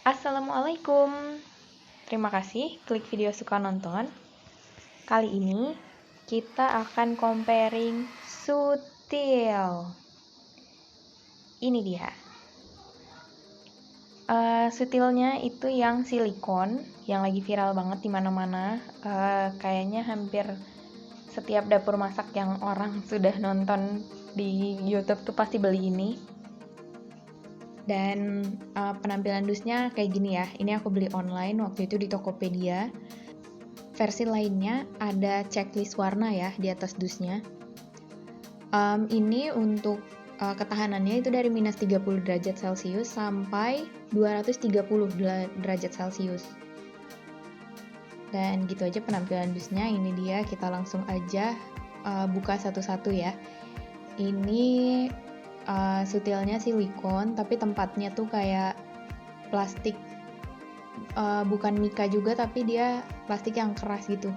Assalamualaikum. Terima kasih klik video suka nonton. Kali ini kita akan comparing Sutil. Ini dia. Sutilnya itu yang silikon, yang lagi viral banget di mana-mana. Kayaknya hampir setiap dapur masak yang orang sudah nonton di YouTube tuh pasti beli ini. Dan penampilan dusnya kayak gini ya. Ini aku beli online waktu itu di Tokopedia. Versi lainnya ada checklist warna ya di atas dusnya. Ini untuk ketahanannya itu dari minus 30 derajat Celcius sampai 230 derajat Celcius. Dan gitu aja penampilan dusnya. Ini dia, kita langsung aja buka satu-satu ya. Ini Sutilnya silikon, tapi tempatnya tuh kayak plastik, bukan mika juga, tapi dia plastik yang keras gitu.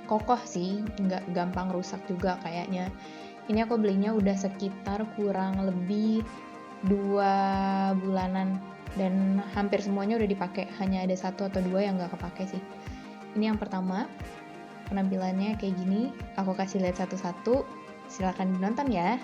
Kokoh sih, nggak gampang rusak juga kayaknya. Ini aku belinya udah sekitar kurang lebih 2 bulanan dan hampir semuanya udah dipakai. Hanya ada 1 atau 2 yang nggak kepake sih. Ini yang pertama, penampilannya kayak gini. Aku kasih lihat satu-satu. Silakan ditonton ya.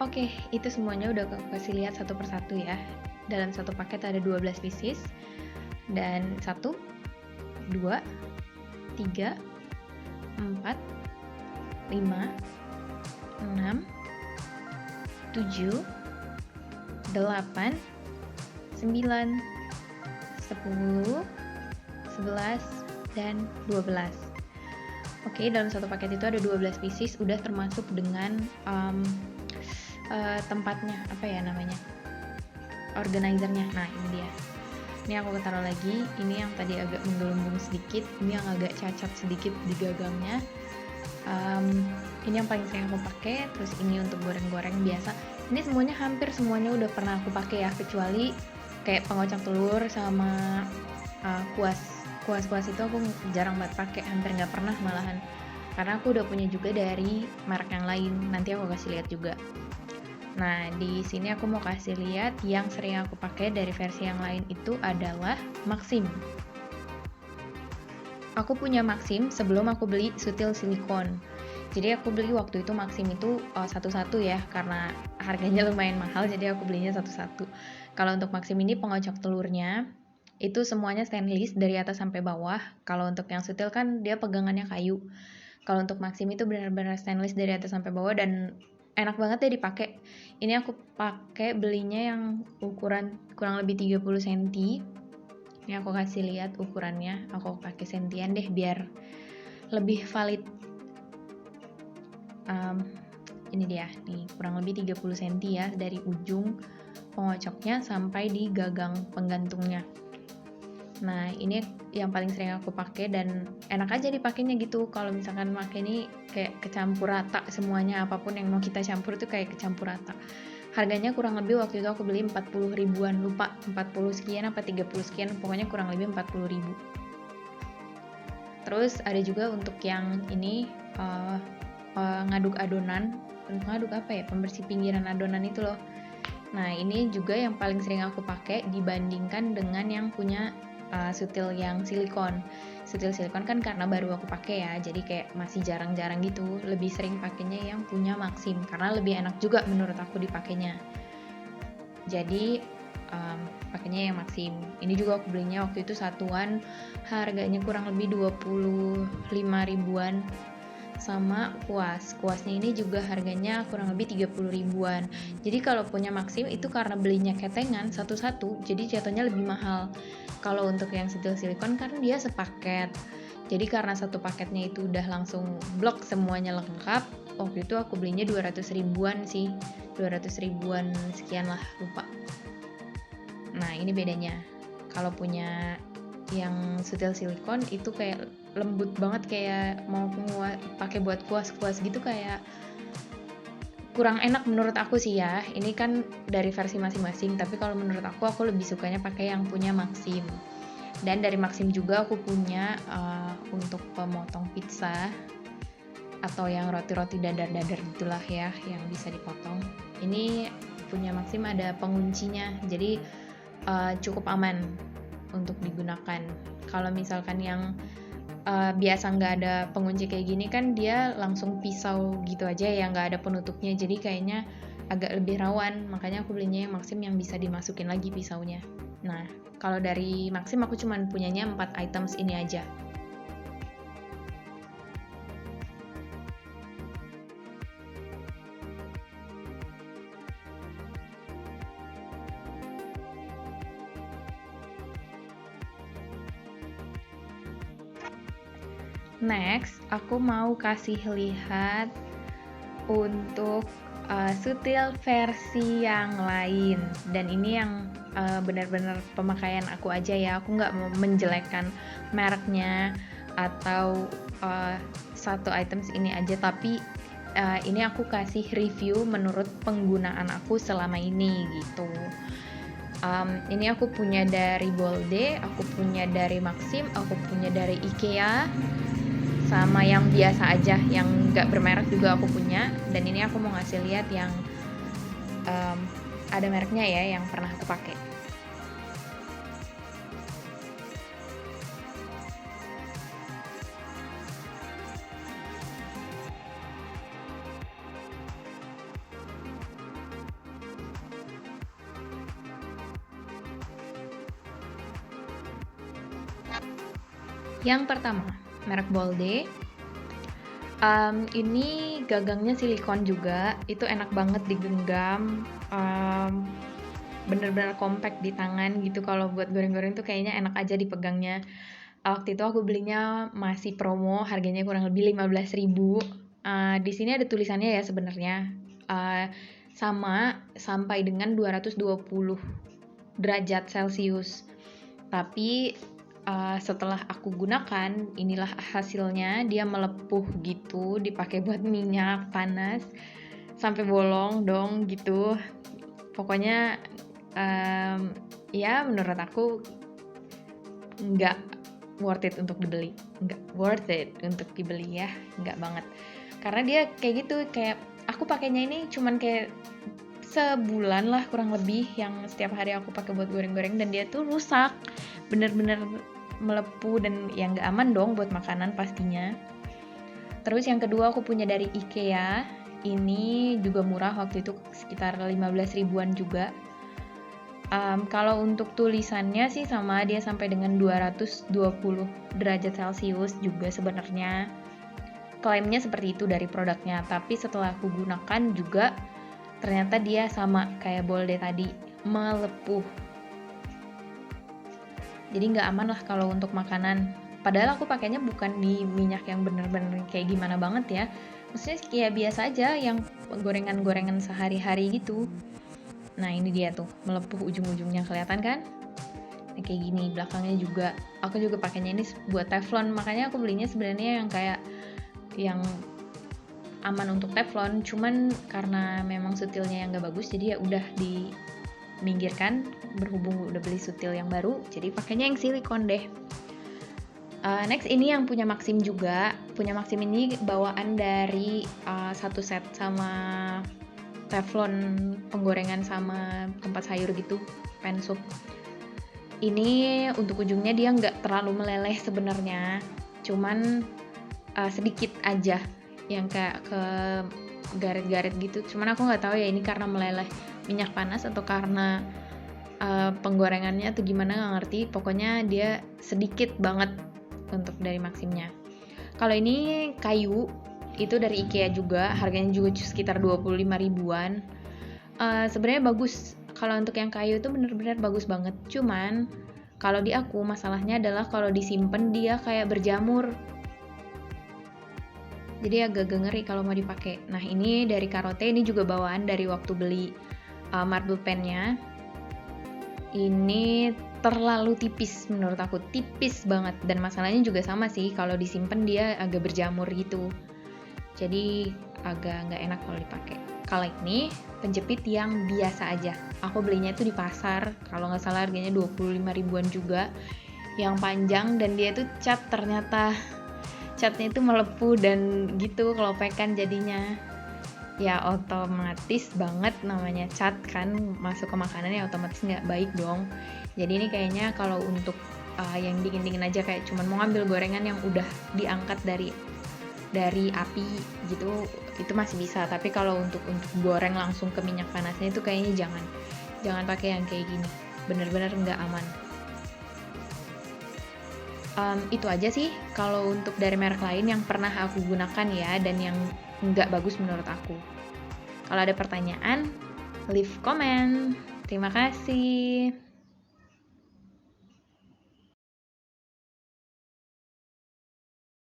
Oke, itu semuanya udah aku kasih lihat satu persatu ya. Dalam satu paket ada 12 pieces. Dan 1, 2, 3, 4, 5, 6, 7, 8, 9, 10, 11, dan 12. Oke, dalam satu paket itu ada 12 pieces, udah termasuk dengan tempatnya, apa ya namanya, organizernya. Nah, ini dia. Ini aku taruh lagi. Ini yang tadi agak menggelembung sedikit, ini yang agak cacat sedikit di gagangnya. Ini yang paling sering aku pakai. Terus ini untuk goreng-goreng biasa. Ini semuanya hampir semuanya udah pernah aku pakai ya, kecuali kayak pengocak telur sama kuas itu aku jarang banget pakai, hampir nggak pernah malahan, karena aku udah punya juga dari merek yang lain. Nanti aku kasih lihat juga. Nah, di sini aku mau kasih lihat yang sering aku pakai dari versi yang lain itu adalah Maxim. Aku punya Maxim sebelum aku beli Sutil Silikon. Jadi aku beli waktu itu Maxim itu satu-satu ya, karena harganya lumayan mahal, jadi aku belinya satu-satu. Kalau untuk Maxim ini pengocok telurnya itu semuanya stainless dari atas sampai bawah. Kalau untuk yang Sutil kan dia pegangannya kayu. Kalau untuk Maxim itu benar-benar stainless dari atas sampai bawah dan enak banget deh dipakai. Ini aku pakai belinya yang ukuran kurang lebih 30 cm. Ini aku kasih lihat ukurannya. Aku pakai sentian deh biar lebih valid. Ini dia, nih kurang lebih 30 cm ya, dari ujung pengocoknya sampai di gagang penggantungnya. Nah, ini yang paling sering aku pakai dan enak aja dipakainya gitu. Kalau misalkan pakai ini kayak kecampur rata semuanya, apapun yang mau kita campur itu kayak kecampur rata. Harganya kurang lebih waktu itu aku beli 40 ribuan, lupa 40 sekian apa 30 sekian, pokoknya kurang lebih 40 ribu. Terus ada juga untuk yang ini ngaduk adonan, ngaduk apa ya, pembersih pinggiran adonan itu loh. Nah, ini juga yang paling sering aku pakai dibandingkan dengan yang punya Sutil yang silikon. Sutil silikon kan karena baru aku pakai ya, jadi kayak masih jarang-jarang gitu. Lebih sering pakainya yang punya Maxim karena lebih enak juga menurut aku dipakainya. Jadi pakainya yang Maxim. Ini juga aku belinya waktu itu satuan, harganya kurang lebih 25 ribuan. Sama kuasnya ini juga harganya kurang lebih 30 ribuan. Jadi kalau punya Maxim itu karena belinya ketengan satu-satu, jadi jatuhnya lebih mahal. Kalau untuk yang Sutil silikon kan dia sepaket, jadi karena satu paketnya itu udah langsung blok semuanya lengkap, waktu itu aku belinya 200 ribuan sih, 200 ribuan sekian lah, lupa. Nah, ini bedanya. Kalau punya yang Sutil silikon itu kayak lembut banget, kayak mau pakai buat kuas-kuas gitu, kayak kurang enak menurut aku sih ya. Ini kan dari versi masing-masing, tapi kalau menurut aku lebih sukanya pakai yang punya Maxim. Dan dari Maxim juga aku punya untuk pemotong pizza atau yang roti-roti dadar-dadar gitulah ya, yang bisa dipotong. Ini punya Maxim ada penguncinya, jadi cukup aman untuk digunakan. Kalau misalkan yang biasa nggak ada pengunci kayak gini kan dia langsung pisau gitu aja ya, nggak ada penutupnya, jadi kayaknya agak lebih rawan, makanya aku belinya yang Maxim yang bisa dimasukin lagi pisaunya. Nah, kalau dari Maxim aku cuma punyanya 4 items ini aja. Next, aku mau kasih lihat untuk Sutil versi yang lain, dan ini yang benar-benar pemakaian aku aja ya, aku nggak mau menjelekkan mereknya atau satu items ini aja, tapi ini aku kasih review menurut penggunaan aku selama ini gitu. Ini aku punya dari Bolde, aku punya dari Maxim, aku punya dari IKEA, sama yang biasa aja, yang nggak bermerek juga aku punya. Dan ini aku mau ngasih lihat yang ada mereknya ya, yang pernah aku pakai. Yang pertama, merek Bolde. Ini gagangnya silikon juga, itu enak banget digenggam, bener-bener compact di tangan gitu. Kalau buat goreng-goreng tuh kayaknya enak aja dipegangnya. Waktu itu aku belinya masih promo, harganya kurang lebih 15.000. Di sini ada tulisannya ya sebenarnya, sama sampai dengan 220 derajat Celcius. Tapi setelah aku gunakan, inilah hasilnya. Dia melepuh gitu, dipakai buat minyak panas sampai bolong dong gitu. Pokoknya ya menurut aku nggak worth it untuk dibeli, ya, nggak banget. Karena dia kayak gitu, kayak aku pakainya ini cuman kayak sebulan lah kurang lebih, yang setiap hari aku pakai buat goreng-goreng, dan dia tuh rusak, bener-bener melepuh, dan ya nggak aman dong buat makanan pastinya. Terus yang kedua aku punya dari IKEA, ini juga murah, waktu itu sekitar 15 ribuan juga. Kalau untuk tulisannya sih sama, dia sampai dengan 220 derajat Celcius juga sebenarnya. Klaimnya seperti itu dari produknya, tapi setelah aku gunakan juga ternyata dia sama kayak Bolde tadi, melepuh. Jadi nggak aman lah kalau untuk makanan. Padahal aku pakainya bukan di minyak yang bener-bener kayak gimana banget ya. Maksudnya kayak biasa aja, yang gorengan-gorengan sehari-hari gitu. Nah ini dia tuh, melepuh ujung-ujungnya, kelihatan kan? Nah, kayak gini belakangnya juga. Aku juga pakainya ini buat teflon, makanya aku belinya sebenarnya yang kayak yang aman untuk teflon. Cuman karena memang sutilnya yang gak bagus, jadi ya udah diminggirkan. Berhubung udah beli sutil yang baru, jadi pakainya yang silikon deh. Next ini yang punya Maxim juga. Punya Maxim ini bawaan dari satu set sama teflon penggorengan sama tempat sayur gitu, pan soup. Ini untuk ujungnya dia nggak terlalu meleleh sebenarnya, cuman sedikit aja yang kayak ke garet-garet gitu. Cuman aku nggak tahu ya ini karena meleleh minyak panas atau karena penggorengannya atau gimana, nggak ngerti. Pokoknya dia sedikit banget untuk dari Maximnya. Kalau ini kayu, itu dari IKEA juga, harganya juga sekitar 25 ribuan. Sebenarnya bagus. Kalau untuk yang kayu itu benar-benar bagus banget. Cuman kalau di aku masalahnya adalah kalau disimpan dia kayak berjamur. Jadi agak ngeri kalau mau dipakai. Nah ini dari Karote, ini juga bawaan dari waktu beli marble pen-nya. Ini terlalu tipis menurut aku, tipis banget, dan masalahnya juga sama sih, kalau disimpan dia agak berjamur gitu. Jadi agak nggak enak kalau dipakai. Kalau ini penjepit yang biasa aja. Aku belinya itu di pasar, kalau nggak salah harganya 25 ribuan juga. Yang panjang, dan dia tuh cat, ternyata catnya itu melepuh dan gitu, kelopekan jadinya. Ya otomatis banget, namanya cat kan, masuk ke makanan ya otomatis nggak baik dong. Jadi ini kayaknya kalau untuk yang dingin-dingin aja, kayak cuman mau ngambil gorengan yang udah diangkat dari api gitu, itu masih bisa. Tapi kalau untuk goreng langsung ke minyak panasnya itu kayaknya jangan pakai yang kayak gini, bener-bener nggak aman. Itu aja sih kalau untuk dari merek lain yang pernah aku gunakan ya, dan yang nggak bagus menurut aku. Kalau ada pertanyaan, leave comment. Terima kasih.